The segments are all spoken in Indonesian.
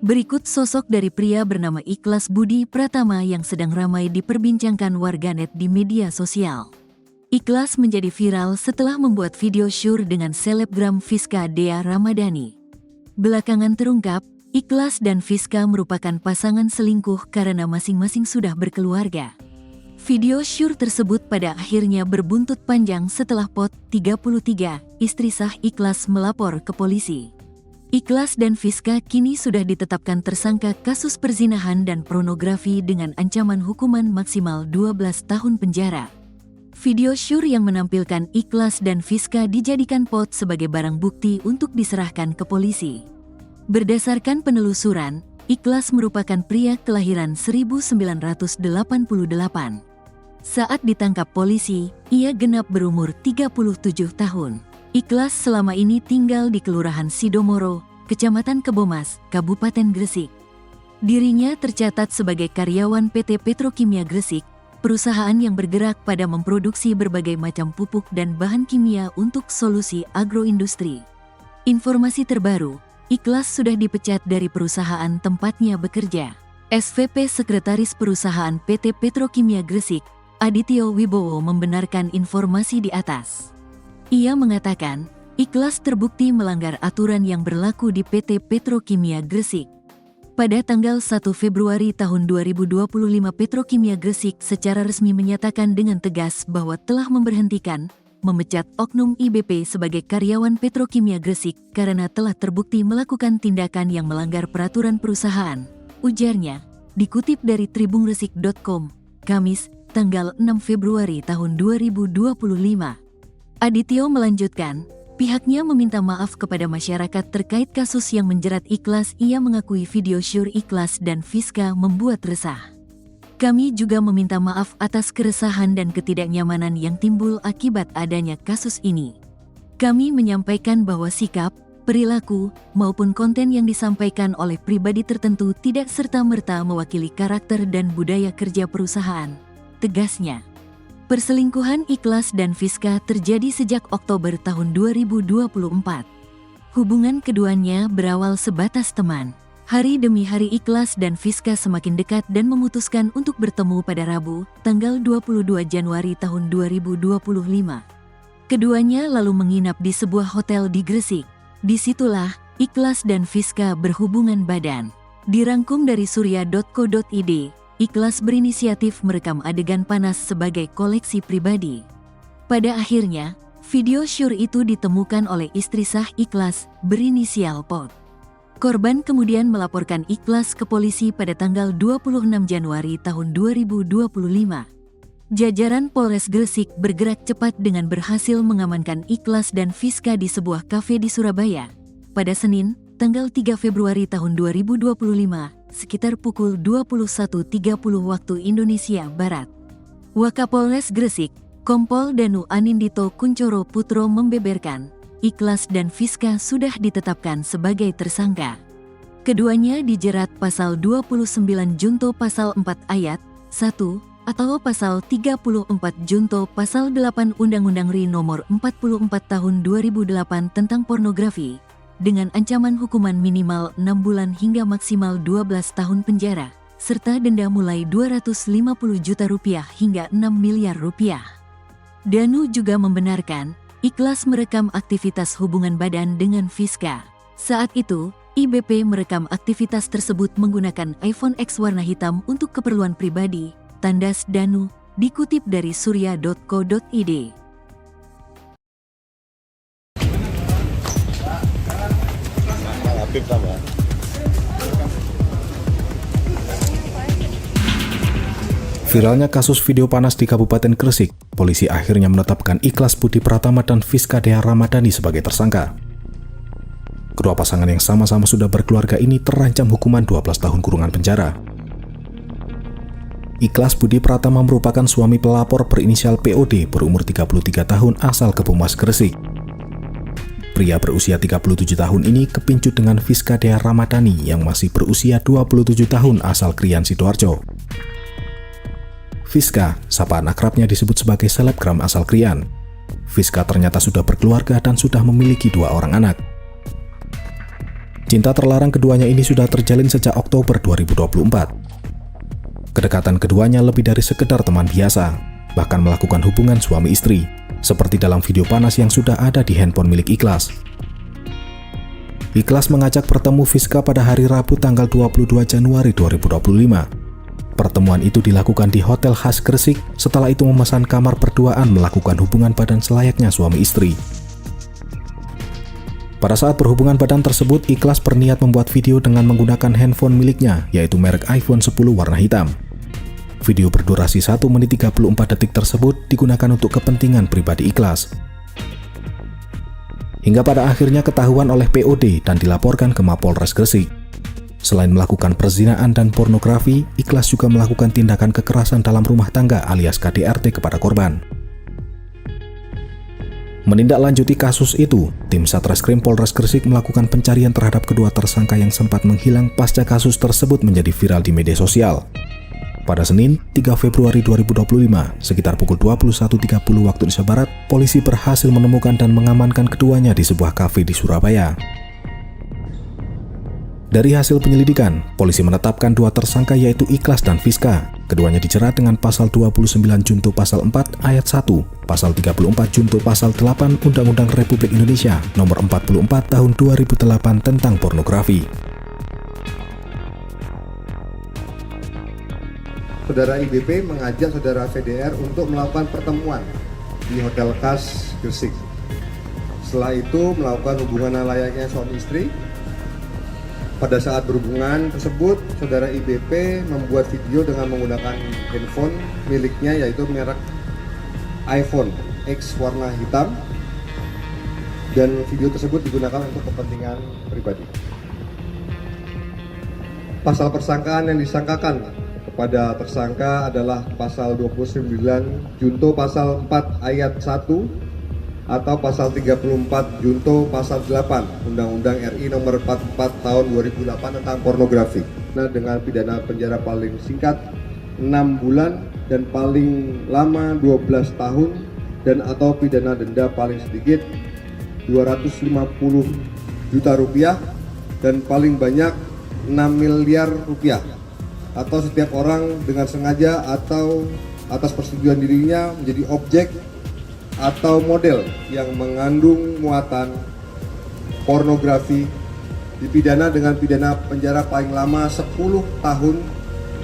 Berikut sosok dari pria bernama Ikhlas Budi Pratama yang sedang ramai diperbincangkan warganet di media sosial. Ikhlas menjadi viral setelah membuat video syur dengan selebgram Fiska Dea Ramadhani. Belakangan terungkap, Ikhlas dan Fiska merupakan pasangan selingkuh karena masing-masing sudah berkeluarga. Video syur tersebut pada akhirnya berbuntut panjang setelah Pot 33, istri sah Ikhlas, melapor ke polisi. Ikhlas dan Fiska kini sudah ditetapkan tersangka kasus perzinahan dan pornografi dengan ancaman hukuman maksimal 12 tahun penjara. Video syur yang menampilkan Ikhlas dan Fiska dijadikan Pot sebagai barang bukti untuk diserahkan ke polisi. Berdasarkan penelusuran, Ikhlas merupakan pria kelahiran 1988. Saat ditangkap polisi, ia genap berumur 37 tahun. Ikhlas selama ini tinggal di Kelurahan Sidomoro, Kecamatan Kebomas, Kabupaten Gresik. Dirinya tercatat sebagai karyawan PT Petrokimia Gresik, perusahaan yang bergerak pada memproduksi berbagai macam pupuk dan bahan kimia untuk solusi agroindustri. Informasi terbaru, Ikhlas sudah dipecat dari perusahaan tempatnya bekerja. SVP Sekretaris Perusahaan PT Petrokimia Gresik, Adityo Wibowo, membenarkan informasi di atas. Ia mengatakan, Ikhlas terbukti melanggar aturan yang berlaku di PT Petrokimia Gresik. Pada tanggal 1 Februari tahun 2025, Petrokimia Gresik secara resmi menyatakan dengan tegas bahwa telah memberhentikan, memecat oknum IBP sebagai karyawan Petrokimia Gresik karena telah terbukti melakukan tindakan yang melanggar peraturan perusahaan, ujarnya, dikutip dari tribungresik.com, Kamis, tanggal 6 Februari tahun 2025. Adityo melanjutkan, pihaknya meminta maaf kepada masyarakat terkait kasus yang menjerat Ikhlas. Ia mengakui video syur Ikhlas dan Fiska membuat resah. Kami juga meminta maaf atas keresahan dan ketidaknyamanan yang timbul akibat adanya kasus ini. Kami menyampaikan bahwa sikap, perilaku, maupun konten yang disampaikan oleh pribadi tertentu tidak serta-merta mewakili karakter dan budaya kerja perusahaan, tegasnya. Perselingkuhan Ikhlas dan Fiska terjadi sejak Oktober tahun 2024. Hubungan keduanya berawal sebatas teman. Hari demi hari Ikhlas dan Fiska semakin dekat dan memutuskan untuk bertemu pada Rabu, tanggal 22 Januari tahun 2025. Keduanya lalu menginap di sebuah hotel di Gresik. Disitulah, Ikhlas dan Fiska berhubungan badan. Dirangkum dari surya.co.id, Ikhlas berinisiatif merekam adegan panas sebagai koleksi pribadi. Pada akhirnya, video syur itu ditemukan oleh istri sah Ikhlas, berinisial Pot. Korban kemudian melaporkan Ikhlas ke polisi pada tanggal 26 Januari tahun 2025. Jajaran Polres Gresik bergerak cepat dengan berhasil mengamankan Ikhlas dan Fiska di sebuah kafe di Surabaya. Pada Senin, tanggal 3 Februari tahun 2025, sekitar pukul 21.30 waktu Indonesia Barat. Wakapolres Gresik, Kompol Danu Anindito Kuncoro Putro membeberkan, Ikhlas dan Fiska sudah ditetapkan sebagai tersangka. Keduanya dijerat pasal 29 Junto pasal 4 ayat 1 atau pasal 34 Junto pasal 8 Undang-Undang RI nomor 44 tahun 2008 tentang pornografi, dengan ancaman hukuman minimal 6 bulan hingga maksimal 12 tahun penjara, serta denda mulai Rp250 juta hingga Rp6 miliar. Danu juga membenarkan, Ikhlas merekam aktivitas hubungan badan dengan Fiska. Saat itu, IBP merekam aktivitas tersebut menggunakan iPhone X warna hitam untuk keperluan pribadi, tandas Danu, dikutip dari surya.co.id. Viralnya kasus video panas di Kabupaten Gresik, polisi akhirnya menetapkan Ikhlas Budi Pratama dan Fiska Dea Ramadhani sebagai tersangka. Kedua pasangan yang sama-sama sudah berkeluarga ini terancam hukuman 12 tahun kurungan penjara. Ikhlas Budi Pratama merupakan suami pelapor berinisial POD berumur 33 tahun asal Kebomas, Gresik. Pria berusia 37 tahun ini kepincut dengan Fiska Dea Ramadhani yang masih berusia 27 tahun asal Krian, Sidoarjo. Fiska, sapaan akrabnya disebut sebagai selebgram asal Krian. Fiska ternyata sudah berkeluarga dan sudah memiliki 2 orang anak. cinta terlarang keduanya ini sudah terjalin sejak Oktober 2024. Kedekatan keduanya lebih dari sekedar teman biasa, bahkan melakukan hubungan suami istri, seperti dalam video panas yang sudah ada di handphone milik Ikhlas. Ikhlas mengajak bertemu Fiska pada hari Rabu tanggal 22 Januari 2025. Pertemuan itu dilakukan di Hotel khas Gresik, setelah itu memesan kamar berduaan melakukan hubungan badan selayaknya suami istri. Pada saat berhubungan badan tersebut, Ikhlas berniat membuat video dengan menggunakan handphone miliknya, yaitu merek iPhone 10 warna hitam. Video berdurasi 1 menit 34 detik tersebut digunakan untuk kepentingan pribadi Ikhlas. Hingga pada akhirnya ketahuan oleh POD dan dilaporkan ke Mapolres Gresik. Selain melakukan perzinaan dan pornografi, Ikhlas juga melakukan tindakan kekerasan dalam rumah tangga alias KDRT kepada korban. Menindaklanjuti kasus itu, tim Satreskrim Polres Gresik melakukan pencarian terhadap kedua tersangka yang sempat menghilang pasca kasus tersebut menjadi viral di media sosial. Pada Senin, 3 Februari 2025, sekitar pukul 21.30 waktu Indonesia Barat, polisi berhasil menemukan dan mengamankan keduanya di sebuah kafe di Surabaya. Dari hasil penyelidikan, polisi menetapkan dua tersangka yaitu Ikhlas dan Fiska. Keduanya dijerat dengan pasal 29 Junto pasal 4 ayat 1, pasal 34 Junto pasal 8 Undang-Undang Republik Indonesia nomor 44 tahun 2008 tentang pornografi. Saudara IBP mengajak saudara VDR untuk melakukan pertemuan di Hotel khas Gresik. Setelah itu melakukan hubungan layaknya suami istri. Pada saat berhubungan tersebut, saudara IBP membuat video dengan menggunakan handphone miliknya yaitu merek iPhone X warna hitam, dan video tersebut digunakan untuk kepentingan pribadi. Pasal persangkaan yang disangkakan kepada tersangka adalah pasal 29 Junto pasal 4 ayat 1 atau pasal 34 Junto pasal 8 Undang-Undang RI nomor 44 tahun 2008 tentang pornografi. Nah, dengan pidana penjara paling singkat 6 bulan dan paling lama 12 tahun dan atau pidana denda paling sedikit 250 juta rupiah dan paling banyak 6 miliar rupiah, atau setiap orang dengan sengaja atau atas persetujuan dirinya menjadi objek atau model yang mengandung muatan pornografi dipidana dengan pidana penjara paling lama 10 tahun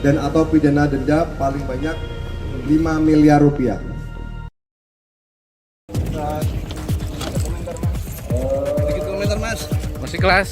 dan atau pidana denda paling banyak 5 miliar rupiah. Sedikit komentar mas, masih kelas.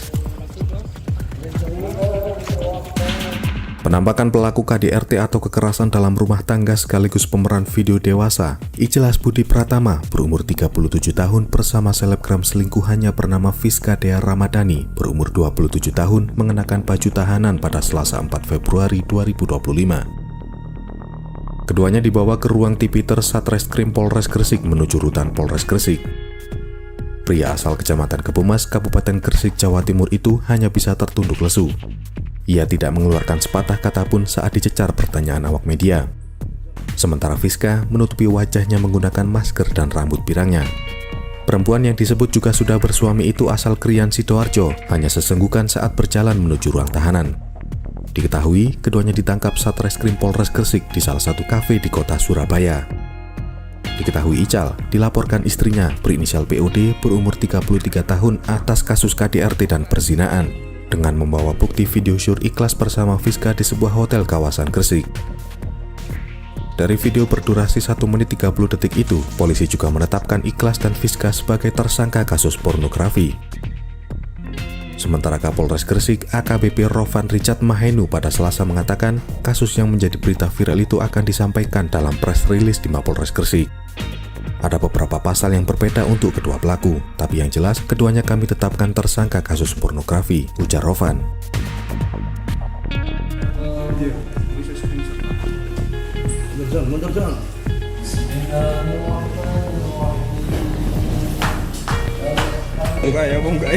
Penampakan pelaku KDRT atau kekerasan dalam rumah tangga sekaligus pemeran video dewasa, Ikhlas Budi Pratama berumur 37 tahun bersama selebgram selingkuhannya bernama Fiska Dea Ramadhani berumur 27 tahun mengenakan baju tahanan pada Selasa 4 Februari 2025. Keduanya dibawa ke ruang Tipiter Satreskrim Polres Gresik menuju rutan Polres Gresik. Pria asal Kecamatan Kebomas, Kabupaten Gresik, Jawa Timur itu hanya bisa tertunduk lesu. Ia tidak mengeluarkan sepatah kata pun saat dicecar pertanyaan awak media. Sementara Fiska menutupi wajahnya menggunakan masker dan rambut pirangnya. Perempuan yang disebut juga sudah bersuami itu asal Krian Sidoarjo, hanya sesenggukan saat berjalan menuju ruang tahanan. Diketahui, keduanya ditangkap Satreskrim Polres Gresik di salah satu kafe di kota Surabaya. Diketahui Ical dilaporkan istrinya berinisial POD berumur 33 tahun atas kasus KDRT dan perzinaan, dengan membawa bukti video syur Ikhlas bersama Fiska di sebuah hotel kawasan Gresik. Dari video berdurasi 1 menit 30 detik itu, polisi juga menetapkan Ikhlas dan Fiska sebagai tersangka kasus pornografi. Sementara Kapolres Gresik AKBP Rovan Richard Mahenu pada Selasa mengatakan kasus yang menjadi berita viral itu akan disampaikan dalam press release di Mapolres Gresik. Ada beberapa pasal yang berbeda untuk kedua pelaku, tapi yang jelas keduanya kami tetapkan tersangka kasus pornografi, ujar Rovan. Mundur John. Buka ya, buka.